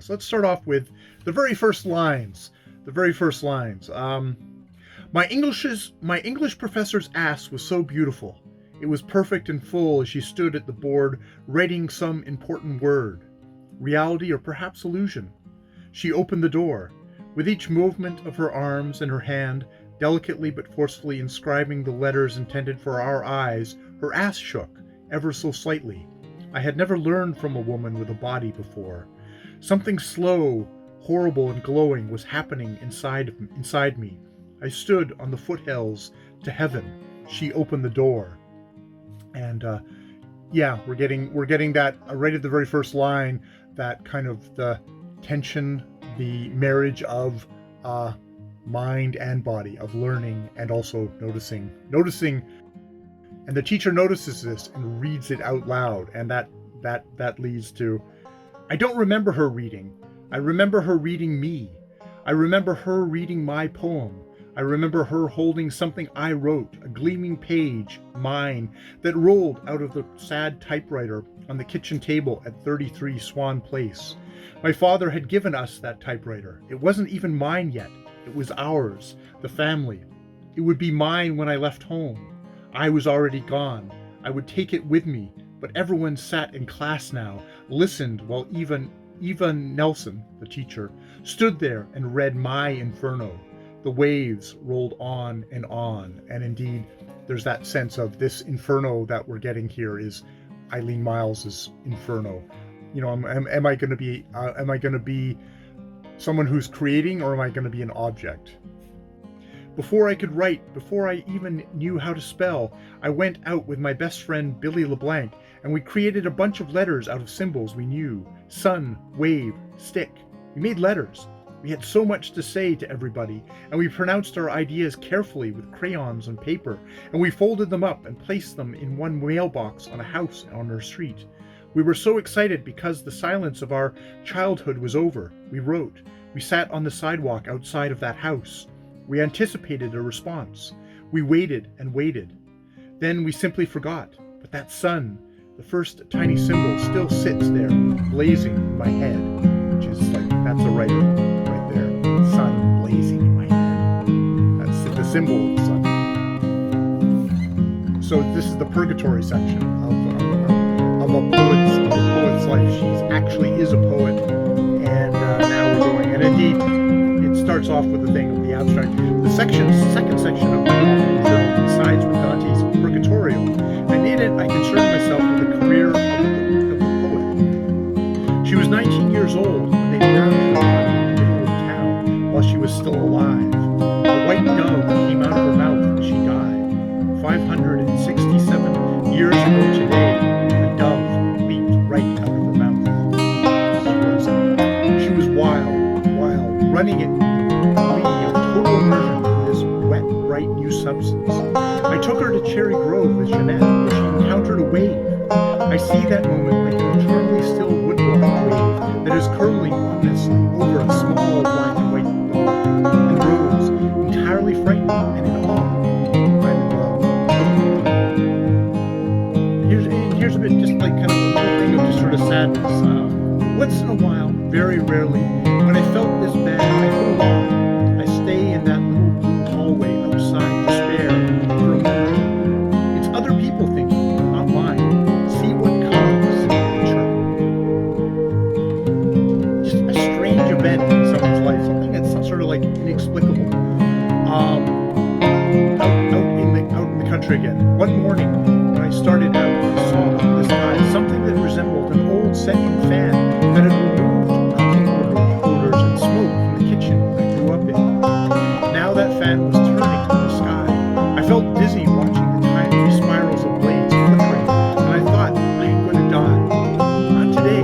So let's start off with the very first lines. My English professor's ass was so beautiful. It was perfect and full as she stood at the board writing some important word. Reality or perhaps illusion. She opened the door. With each movement of her arms and her hand, delicately but forcefully inscribing the letters intended for our eyes, her ass shook, ever so slightly. I had never learned from a woman with a body before. Something slow, horrible, and glowing was happening inside me. I stood on the foothills to heaven. She opened the door. And we're getting that right at the very first line, that kind of the tension, the marriage of mind and body, of learning and also noticing. And the teacher notices this and reads it out loud, and that leads to, I don't remember her reading. I remember her reading me. I remember her reading my poem. I remember her holding something I wrote, a gleaming page, mine, that rolled out of the sad typewriter on the kitchen table at 33 Swan Place. My father had given us that typewriter. It wasn't even mine yet. It was ours, the family. It would be mine when I left home. I was already gone. I would take it with me, but everyone sat in class now, listened while Eva Nelson, the teacher, stood there and read my Inferno. The waves rolled on, and indeed, there's that sense of this Inferno that we're getting here is Eileen Miles's Inferno. You know, am I going to be someone who's creating, or am I going to be an object? Before I could write, before I even knew how to spell, I went out with my best friend Billy LeBlanc, and we created a bunch of letters out of symbols we knew: sun, wave, stick. We made letters. We had so much to say to everybody, and we pronounced our ideas carefully with crayons on paper, and we folded them up and placed them in one mailbox on a house on our street. We were so excited because the silence of our childhood was over. We wrote. We sat on the sidewalk outside of that house. We anticipated a response. We waited and waited. Then we simply forgot. But that sun, the first tiny symbol, still sits there, blazing in my head, which is like, that's a writer right there. Sun blazing in my head. That's the symbol of the sun. So this is the purgatory section of a poet's life. She actually is a poet, and now we're going. And indeed, it starts off with the thing of the abstract. The second section of my novel coincides with Dante's Purgatorio, and in it I concern myself with the career of the poet. She was 19 years old when they burned her body in the middle of town while she was still alive. A white dove came out of her mouth and she died. 567 years ago today, a dove leaped right out of her mouth. She was wild, running it. Total immersion in this wet, bright new substance. I took her to Cherry Grove with Jeanette, where she encountered a wave. I see that moment like an eternally still woodblock wave that is curling ominously over a small black and white dog, and Rose, entirely frightened and in awe. I'm in love. Here's a bit just like kind of a little thing of just sort of sadness. Once in a while, very rarely, when I felt this bad, I hold on. Stay in that little blue hallway outside despair for a moment. It's other people thinking, not mine. See what comes. Just a strange event in someone's life, something that's sort of like inexplicable. Out in the country again. One morning when I started out, I saw in the sky something that resembled an old setting fan that had removed cooking odors and smoke from the kitchen I grew up in. Now that fan was turning to the sky. I felt dizzy watching the tiny spirals of blades flickering, and I thought, I am going to die. Not today,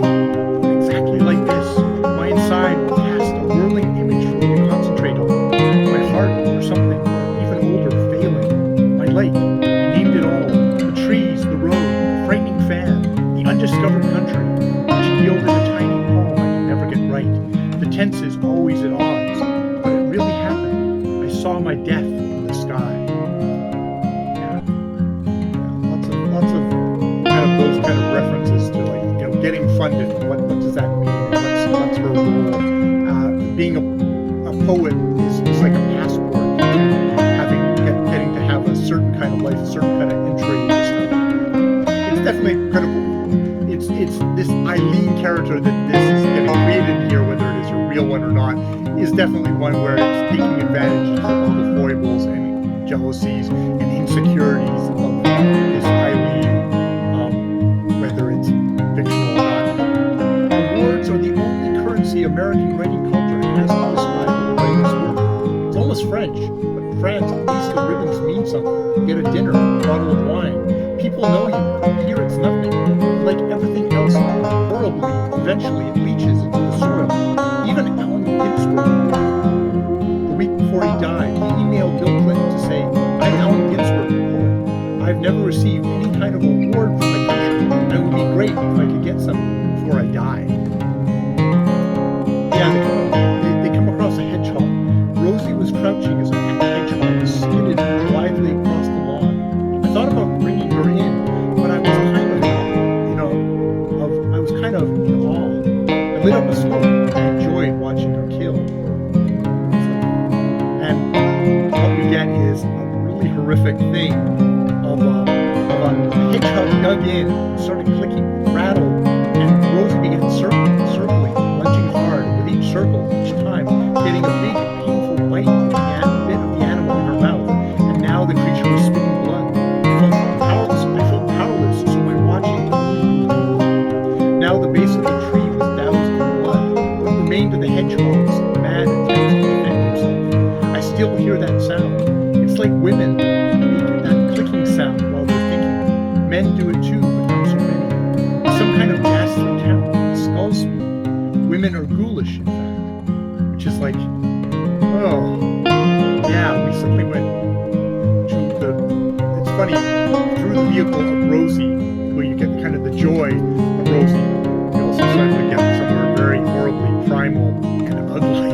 but exactly like this. My inside will cast a whirling image for me to concentrate on. My heart or something even older failing. My light, I named it all. The trees, the road, the frightening fan, the undiscovered country, which yielded a tiny poem I could never get right. The tenses always at odds, but it really happened. Saw my death in the sky. Lots of kind of those kind of references to, like, you know, getting funded. What does that mean? What's her role being a poet is like a passport to getting to have a certain kind of life, a certain kind of entry into stuff. It's definitely critical. It's this Eileen character that this is getting created here, whether it is a real one or not, is definitely one where it's taking advantage of all the foibles and jealousies and insecurities of this Eileen, whether it's fictional or not. Awards are the only currency American writing culture has to describe the writer's work. It's almost French, but in France, at least the ribbons mean something. You get a dinner, a bottle of wine. People know you. Here it's nothing. Like everything else, horribly, eventually it leaches into the soil. Even Allen Ginsberg, the week before he died, he emailed Bill Clinton to say, "I'm Allen Ginsberg, the poet. I've never received any kind of award from my country, and it would be great if I could get some before I die." Yeah, they come across a hedgehog. Rosie was crouching as a hedgehog skidded blithely across the lawn. I thought about bringing her in, but I was kind of in awe. I lit up a smoke. I enjoyed watching her kill. And what we get is a really horrific thing of a hedgehog dug in, started clicking, rattled, and Rosie began circling, lunging hard, with each circle, each time, getting a big, painful bite of bit of the animal in her mouth. And now the creature was spitting blood. I felt powerless, so my watching now the base of the tree was doused in blood. What remained of the hedgehog was mad attempt to defend himself. I still hear that sound. It's like women make that clicking sound while they're thinking. Men do it too, but not so many. It's some kind of ghastly count, skull speed. Women are ghoulish, in fact. Which is like, oh, yeah, we suddenly went it's funny, through the vehicle of Rosie, where you get kind of the joy of Rosie. You also suddenly get somewhere very horribly primal and ugly,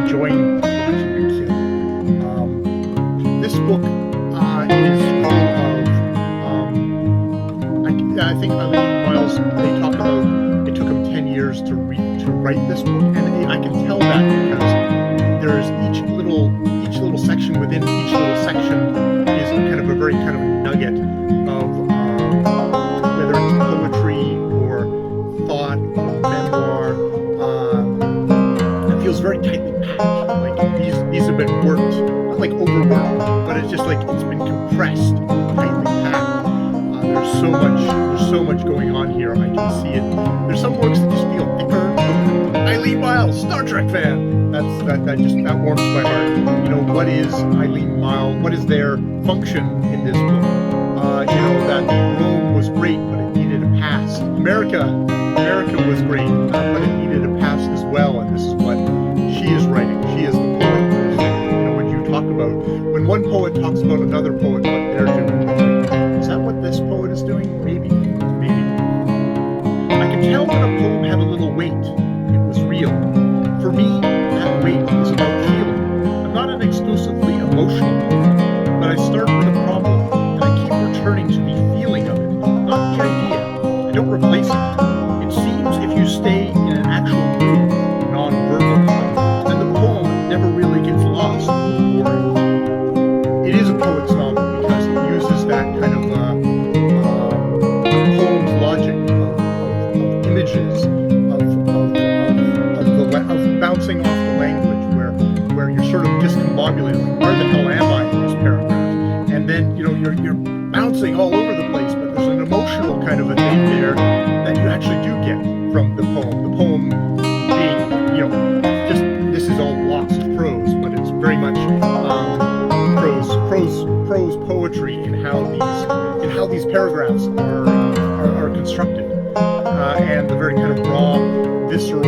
enjoying watching a kid. This book is full of, I think Eileen Myles, they talk about, it took him 10 years to write this book, and I can tell that because there's each little section within each little section is kind of a very kind of nugget of whether it's poetry or thought or memoir. It feels very tightly packed. Like these have been worked, not like overworked, but it's just like it's been compressed, tightly packed. There's so much going on here. I can see it. There's some works that just feel thicker. Eileen Myles, Star Trek fan. That warms my heart. What is Eileen Myles? What is their function in this book? That Rome was great, but it needed a past. America was great, but it needed a past as well. And this is what she is writing. She is the poet. When you talk about, when one poet talks about another poet, what they're doing, is that what this poet is doing? Maybe. I could tell when a poem had a little weight. It was real. For me, that weight is about feeling. I'm not an exclusively emotional poet, but I start with a problem, and I keep returning to the feeling of it, not the idea. I don't replace it. It seems if you stay in an actual mood, non-verbal, then the poem never really gets lost or boring. It is a poet's novel because it uses that kind of poem's logic of images, of bouncing off the language where you're sort of discombobulated, like, where the hell am I in this paragraph? And then you're bouncing all over the place, but there's an emotional kind of a thing there that you actually do get from the poem. The poem being, just, this is all blocks of prose, but it's very much prose poetry in how these paragraphs are constructed, and the very kind of raw, visceral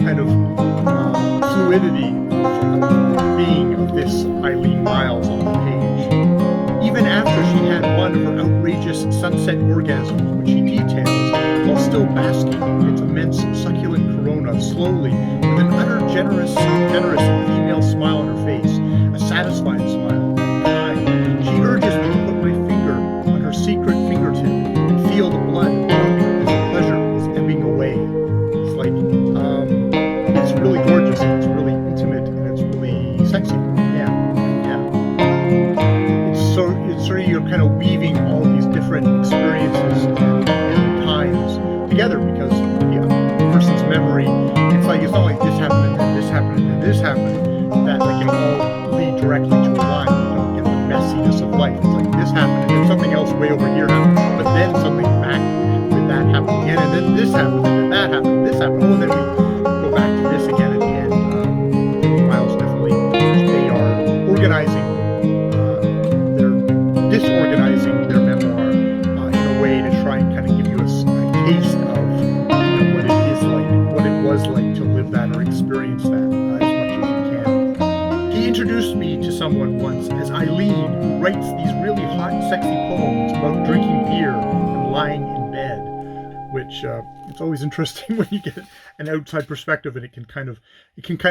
kind of fluidity of being of this Eileen Myles on the page. Even after she had one of her outrageous sunset orgasms, which she details while still basking in its immense succulent corona, slowly, with an utter generous female smile on her face, a satisfied smile, kind. She urges me to put my finger on her secret fingertip and feel the blood pumping as the pleasure is ebbing away. It's like, person's memory, it's like, it's not like this happened and then this happened and then this happened, that like it'll all lead directly to a line. You don't get the messiness of life. It's like this happened and then something else way over here happened, but then something back with that happened again, and then this happened and then that happened and this happened. Oh, and then we go back to this again at the end. Miles definitely, they are organizing, they're disorganizing their memoir in a way to try and kind of give you a taste of what it is like, what it was like to live that or experience that as much as you can. He introduced me to someone once as Eileen, who writes these really hot, sexy poems about drinking beer and lying in bed, which it's always interesting when you get an outside perspective, and it can kind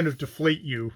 of deflate you